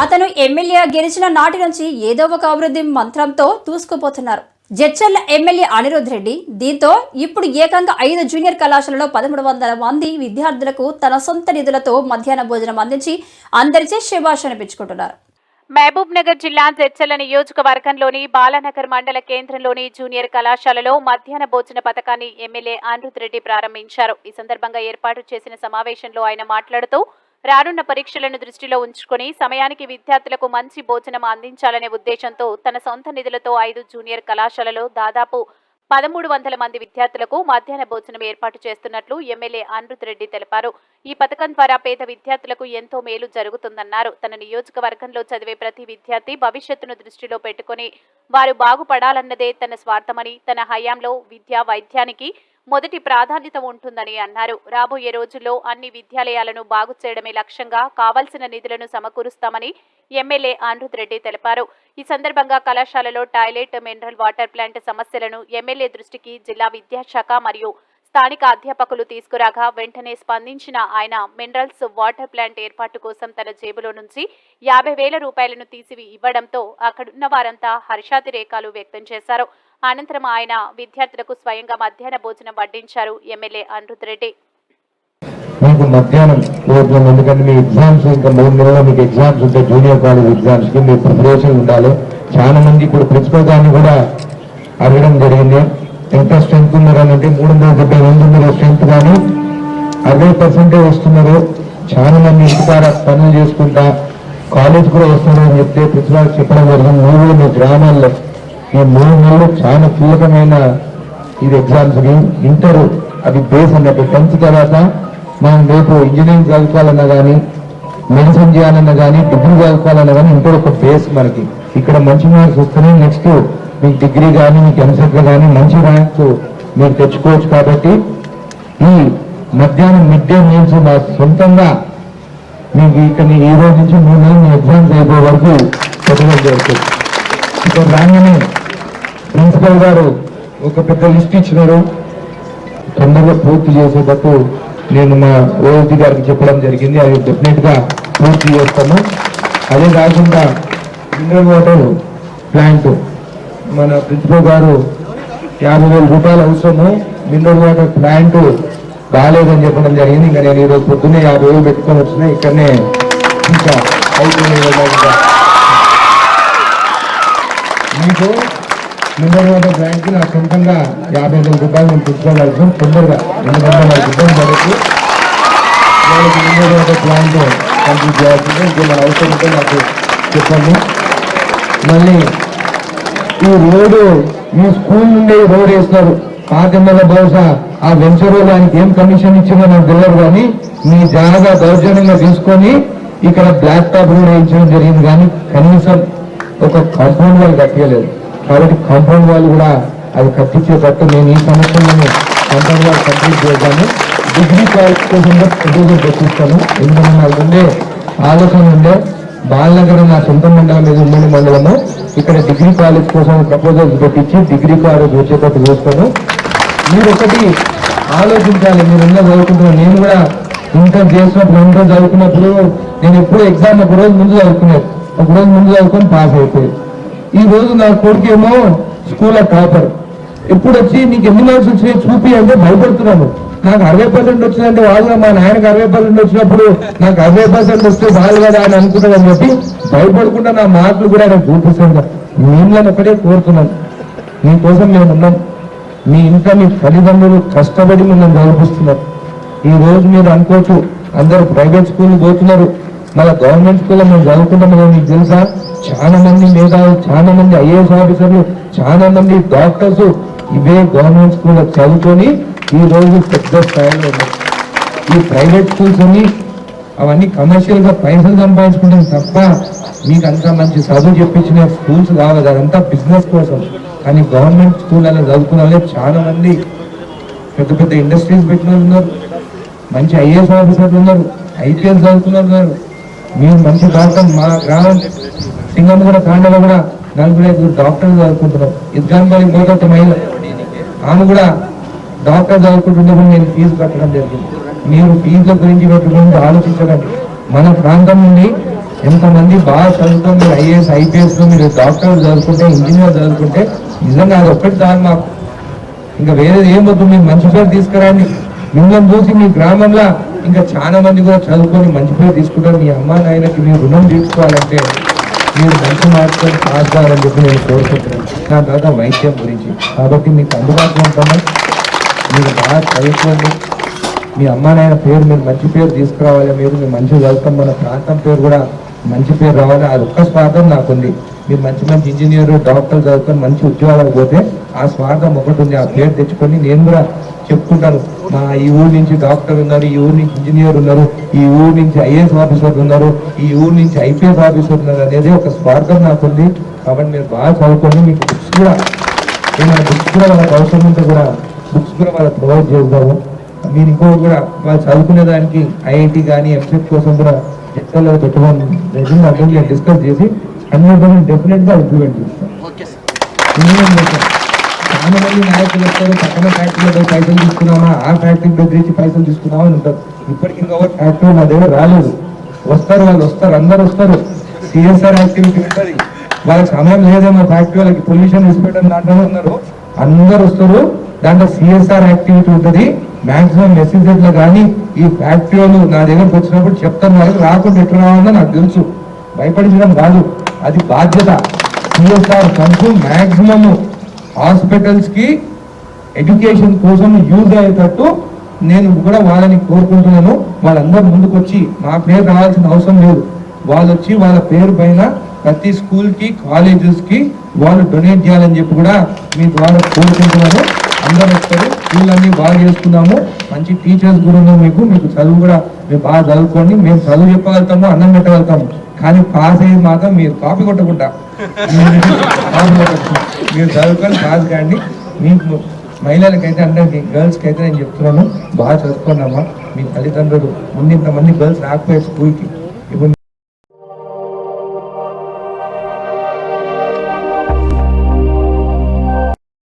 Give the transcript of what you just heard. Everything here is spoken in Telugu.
అతను ఎమ్మెల్యే గెలిచిన నాటి నుంచి ఏదో ఒక అభివృద్ధి మంత్రంతో దూసుకుపోతున్నారు. జడ్చర్ల ఎమ్మెల్యే అనిరుద్ రెడ్డి దీంతో ఇప్పుడు ఏకంగా 5 జూనియర్ కళాశాలలో 1300 మంది విద్యార్థులకు తన సొంత నిధులతో మధ్యాహ్న భోజనం అందించి అందరిచే శభాష్ అనిపించుకుంటున్నారు. మహబూబ్ నగర్ జిల్లా జడ్చర్ల నియోజకవర్గంలోని బాలానగర్ మండల కేంద్రంలోని జూనియర్ కళాశాలలో మధ్యాహ్న భోజన పథకాన్ని ఎమ్మెల్యే అనిరుద్ రెడ్డి ప్రారంభించారు. ఈ సందర్భంగా ఏర్పాటు చేసిన సమావేశంలో ఆయన మాట్లాడుతూ రానున్న పరీక్షలను దృష్టిలో ఉంచుకుని సమయానికి విద్యార్థులకు మంచి భోజనం అందించాలనే ఉద్దేశంతో తన సొంత నిధులతో 5 జూనియర్ కళాశాలలో దాదాపు 1300 మంది విద్యార్థులకు మధ్యాహ్న భోజనం ఏర్పాటు చేస్తున్నట్లు ఎమ్మెల్యే అనిరుద్ రెడ్డి తెలిపారు. ఈ పథకం ద్వారా పేద విద్యార్థులకు ఎంతో మేలు జరుగుతుందన్నారు. తన నియోజకవర్గంలో చదివే ప్రతి విద్యార్థి భవిష్యత్తును దృష్టిలో పెట్టుకుని వారు బాగుపడాలన్నదే తన స్వార్థమని, తన హయాంలో విద్యా వైద్యానికి మొదటి ప్రాధాన్యత ఉంటుందని అన్నారు. రాబోయే రోజుల్లో అన్ని విద్యాలయాలను బాగు చేయడమే లక్ష్యంగా కావాల్సిన నిధులను సమకూరుస్తామని ఎమ్మెల్యే అనిరుద్ రెడ్డి తెలిపారు. ఈ సందర్భంగా కళాశాలలో టాయిలెట్, మినరల్ వాటర్ ప్లాంట్ సమస్యలను ఎమ్మెల్యే దృష్టికి జిల్లా విద్యాశాఖ మరియు స్థానిక అధ్యాపకులు తీసుకురాగా వెంటనే స్పందించిన ఆయన మినరల్స్ వాటర్ ప్లాంట్ ఏర్పాటు కోసం తన జేబులో నుంచి 50,000 రూపాయలను తీసి ఇవ్వడంతో అక్కడున్న వారంతా హర్షాతిరేకాలు వ్యక్తం చేశారు. అనంతరం ఆయన విద్యార్థులకు స్వయంగా మధ్యాహ్న భోజనం వడ్డించారు ఎమ్మెల్యే అనిరుద్ రెడ్డి. మీకు మధ్యాహ్నం భోజనం, ఎందుకంటే మీ ఎగ్జామ్స్ ఇంకా 3 నెలల్లో మీకు ఎగ్జామ్స్ ఉంటాయి. జూనియర్ కాలేజ్ ఎగ్జామ్స్ కి మీ ప్రిపరేషన్ ఉండాలి. చాలా మంది ఇప్పుడు ప్రిన్సిపల్ గారిని కూడా అడగడం జరిగింది, ఎంత స్ట్రెంత్ ఉన్నారని. అంటే 370 మంది ఉన్నారు స్ట్రెంత్, కానీ 60% వస్తున్నారు. చాలా మంది ఇంటికాడ పనులు చేసుకుంటా కాలేజ్ కూడా వస్తున్నారు అని చెప్తే ప్రిన్సిపల్ చెప్పడం జరిగింది. మీరు మీ గ్రామాల్లో ఈ 3 నెలలు చాలా కీలకమైన ఇది ఎగ్జామ్స్ కి. ఇంటర్ అది బేస్ అన్నట్టు. 10th తర్వాత మనం రేపు ఇంజనీరింగ్ చదువుకోవాలన్నా కానీ, మెడిసిన్ చేయాలన్నా కానీ, డిగ్రీ చదువుకోవాలన్నా కానీ ఇంటర్ ఒక బేస్ మనకి. ఇక్కడ మంచి మార్క్స్ వస్తేనే నెక్స్ట్ మీకు డిగ్రీ కానీ, మీకు ఎంసెట్ కానీ మంచి ర్యాంక్స్ మీరు తెచ్చుకోవచ్చు. కాబట్టి ఈ మధ్యాహ్నం మిడ్ డే మీల్స్ మా సొంతంగా మీకు ఇక్కడ ఈ రోజు నుంచి 3 నెలలు మీ ఎగ్జామ్స్ అయిపోయే వరకు పెట్టడం జరుగుతుంది. ఇక్కడ రాగానే ప్రిన్సిపల్ గారు ఒక పెద్ద లిస్ట్ ఇచ్చినారు, తొందరగా పూర్తి చేసేటట్టు నేను మా ఓఎస్డి గారికి చెప్పడం జరిగింది. అది డెఫినెట్ గా పూర్తి చేస్తాము. అదే కాకుండా మినరల్ వాటర్ ప్లాంట్ మన ప్రిన్సిపల్ గారు 50,000 రూపాయలు అవసరము. మినరల్ వాటర్ ప్లాంట్ బాగాలేదని చెప్పడం జరిగింది. ఇంకా నేను ఈరోజు పొద్దున్నే 50,000 పెట్టుకొని వచ్చినా. ఇక్కడనే ఇంకా మీకు మినరల్ వాటర్ ప్లాంట్ కి నా సొంతంగా 50,000 రూపాయలు నేను తీసుకోగలుగుతాం తొందరగా. ఎందుకంటే వాళ్ళకి ఇబ్బంది పడుతూ వాళ్ళకి మినరల్ వాటర్ ప్లాంట్ కంప్లీట్ చేయాల్సిందే. ఇంకో మన అవసరం ఉంటే నాకు చెప్పండి. మళ్ళీ ఈ రోడ్డు మీ స్కూల్ నుండి రోడ్ వేస్తున్నారు. పాతెమ్మల బహుశా ఆ వెంచర్ దానికి ఏం కమిషన్ ఇచ్చిందో నాకు తెలియదు, కానీ మీ జాగా దౌర్జన్యంగా తీసుకొని ఇక్కడ బ్లాక్ టాప్ రోడ్ వేయించడం జరిగింది. కానీ కనీసం ఒక కాంపౌండ్ వాళ్ళు కట్టలేదు. కాబట్టి కాంపౌండ్ వాళ్ళు కూడా అది కట్టించేటట్టు నేను ఈ సమస్యలను కాంపౌండ్ వాళ్ళు కంప్లీట్ చేద్దాము. డిగ్రీ కాలేజ్ కోసం ప్రపోజల్ పెట్టిస్తాను. ఎందుకంటే నాకు ఉండే ఆలోచన ఉండే బాలనగర్ నా సొంత మండలం మీద ఉమ్మడి మండలము. ఇక్కడ డిగ్రీ కాలేజ్ కోసం ప్రపోజల్స్ పెట్టించి డిగ్రీ కాలేజ్ వచ్చేటట్టు చూస్తాను. మీరు ఒకటి ఆలోచించాలి. మీరు ఇంకా చదువుకుంటున్నారు. నేను కూడా ఇంటర్ చేసినప్పుడు, ఇంటర్ చదువుకున్నప్పుడు నేను ఎప్పుడు ఎగ్జామ్ ఒక రోజు ముందు చదువుకునేది. ఒక రోజు ముందు చదువుకొని పాస్ అయిపోయింది. ఈ రోజు నా కొడుకేమో స్కూల్ టాపర్. ఎప్పుడు వచ్చి నీకు ఎన్ని మార్క్స్ వచ్చినాయి చూపి అంటే భయపడుతున్నాను. నాకు 60% వచ్చిందంటే వాళ్ళు మా నాయనకు 60% వచ్చినప్పుడు నాకు 60% వస్తే వాళ్ళు కదా అని అనుకుంటారని చెప్పి భయపడకుండా నా మార్కులు కూడా నేను చూపిస్తాను. మిమ్మల్ని ఒకటే కోరుతున్నాను, మీకోసం మేము ఉన్నాం. మీ ఇంట్లో మీ తల్లిదండ్రులు కష్టపడి మిమ్మల్ని చదివిస్తున్నారు. ఈ రోజు మీరు అనుకోవచ్చు అందరూ ప్రైవేట్ స్కూల్ పోతున్నారు, మళ్ళీ గవర్నమెంట్ స్కూల్లో మేము చదువుకుంటాం. మీకు తెలుసా, చాలా మంది మేధావులు, చాలా మంది ఐఏఎస్ ఆఫీసర్లు, చాలా మంది డాక్టర్స్ ఇవే గవర్నమెంట్ స్కూల్లో చదువుకొని ఈ రోజు పెద్ద స్థాయిలో ఉన్నారు. ఈ ప్రైవేట్ స్కూల్స్ అన్ని అవన్నీ కమర్షియల్ గా పైసలు సంపాదించుకుంటాం తప్ప మీకు అంత మంచి చదువు చెప్పించిన స్కూల్స్ కావాలి. అదంతా బిజినెస్ కోసం. కానీ గవర్నమెంట్ స్కూల్ అలా చదువుకున్న వాళ్ళే చాలా మంది పెద్ద పెద్ద ఇండస్ట్రీస్ పెట్టిన ఉన్నారు, మంచి ఐఏఎస్ ఆఫీసర్లు ఉన్నారు, ఐపీఎస్ చదువుకున్నారు. మీరు మంచి డాక్టర్. మా గ్రామం సింగంగూడ తాండలో కూడా 4-5 డాక్టర్లు చదువుకుంటున్నారు. ఇద్దాంపల్లి మొదట మహిళ, ఆమె కూడా డాక్టర్ చదువుకుంటున్నప్పుడు నేను ఫీజు కట్టడం జరిగింది. మీరు ఫీజుల గురించి పెట్టుకుంటూ ఆలోచించకండి. మన ప్రాంతం నుండి ఎంతమంది బాగా చదువుతాం, మీరు ఐఏఎస్ ఐపీఎస్లో మీరు డాక్టర్ చదువుకుంటే, ఇంజనీర్ చదువుకుంటే నిజంగా అది ఒక్కటి చాలు మాకు. ఇంకా వేరేది ఏం వద్దు. మీరు మంచి పేరు తీసుకురండి. మిమ్మల్ని చూసి మీ గ్రామంలో ఇంకా చాలా మంది కూడా చదువుకొని మంచి పేరు తీసుకుంటారు. మీ అమ్మా నాయనకి మీరు రుణం తీసుకోవాలంటే మీరు మంచి మార్కులు పాస్ కావాలని చెప్పి నేను కోరుకుంటున్నాను. నా తర్వాత వైద్యం గురించి కాబట్టి మీకు అందుబాటులో ఉంటాను. మీరు బాగా చదువుకోండి. మీ అమ్మా నాయన పేరు మీరు మంచి పేరు తీసుకురావాలి. మీరు మంచిగా చదువుతాం, మన ప్రాంతం పేరు కూడా మంచి పేరు రావాలి. అది ఒక్క స్వార్థం నాకుంది. మీరు మంచి మంచి ఇంజనీర్ డాక్టర్ చదువుకొని మంచి ఉద్యోగాలకు పోతే ఆ స్వార్థం ఒకటి ఉంది. ఆ పేరు తెచ్చుకొని నేను కూడా చెప్పుకుంటాను, మా ఈ ఊరు నుంచి డాక్టర్ ఉన్నారు, ఈ ఊరు నుంచి ఇంజనీర్ ఉన్నారు, ఈ ఊరు నుంచి ఐఏఎస్ ఆఫీసర్ ఉన్నారు, ఈ ఊరు నుంచి ఐపీఎస్ ఆఫీసర్ ఉన్నారు అనేది ఒక స్వార్థం నాకుంది. కాబట్టి మీరు బాగా చదువుకోండి. మీకు బుక్స్ కూడా ఏమైనా బుక్స్ కూడా వాళ్ళకి అవసరం ఉంటే కూడా బుక్స్ కూడా వాళ్ళకి ప్రొవైడ్ చేద్దాము. మీరు ఇంకొకటి కూడా వాళ్ళు చదువుకునే దానికి ఐఐటి కానీ ఎంసెట్ కోసం కూడా జడ్చల్లో పెట్టుకోండి. నేను డిస్కస్ చేసి అన్ని డెఫినెట్గా ఇంప్లిమెంట్ చేస్తాం. చాలా మంది నాయకులు వస్తారు, పక్కన ఫ్యాక్టరీలో పైసలు తీసుకున్నామా, ఆ ఫ్యాక్టరీ దగ్గర నుంచి పైసలు తీసుకున్నామా అని ఉంటారు. ఇప్పటికి ఇంకొక ఫ్యాక్టరీ నా దగ్గర రాలేదు. వస్తారు, వాళ్ళు వస్తారు, అందరు వస్తారు. సిఎస్ఆర్ యాక్టివిటీ ఉంటుంది, వాళ్ళకి సమయం లేదేమో. ఫ్యాక్టరీ వాళ్ళకి పొల్యూషన్ ఇన్స్పెక్టర్ దాంట్లో ఉన్నారు, అందరు వస్తారు. దాంట్లో సిఎస్ఆర్ యాక్టివిటీ ఉంటుంది. మాక్సిమం మెసేజ్లో కానీ ఈ ఫ్యాక్టరీ వాళ్ళు నా దగ్గరకు వచ్చినప్పుడు చెప్తాను, వాళ్ళకి రాకుండా ఎట్లా రావాలో నాకు తెలుసు. భయపడించడం కాదు, అది బాధ్యత. సిఎస్ఆర్ ఫండ్స్ మాక్సిమం హాస్పిటల్స్ కి ఎడ్యుకేషన్ కోసం యూజ్ అయ్యేటట్టు నేను కూడా వాళ్ళని కోరుకుంటున్నాను. వాళ్ళందరూ ముందుకు వచ్చి మా పేరు రావాల్సిన అవసరం లేదు. వాళ్ళు వచ్చి వాళ్ళ పేరు పైన ప్రతి స్కూల్ కి కాలేజెస్ కి వాళ్ళు డొనేట్ చేయాలని చెప్పి కూడా మీ ద్వారా కోరుకుంటున్నాను. అందరూ వస్తారు, స్కూల్ బాగా చేసుకున్నాము. మంచి టీచర్స్ కూడా ఉన్నారు. మీకు చదువు కూడా మీరు బాగా చదువుకోండి. మేము చదువు చెప్పగలుగుతాము, అన్నం పెట్టగలుగుతాము, కానీ పాస్ అయ్యేది మాత్రం మీరు కాపీ కొట్టకుండా మీరు చదువుకొని పాస్ కాండి. మీకు మహిళలకైతే అందరికి గర్ల్స్కి అయితే నేను చెప్తున్నాను, బాగా చదువుకోండి అమ్మా. మీ తల్లిదండ్రులు ముందు ఇంతమంది గర్ల్స్ రాకపోయారు స్కూల్కి,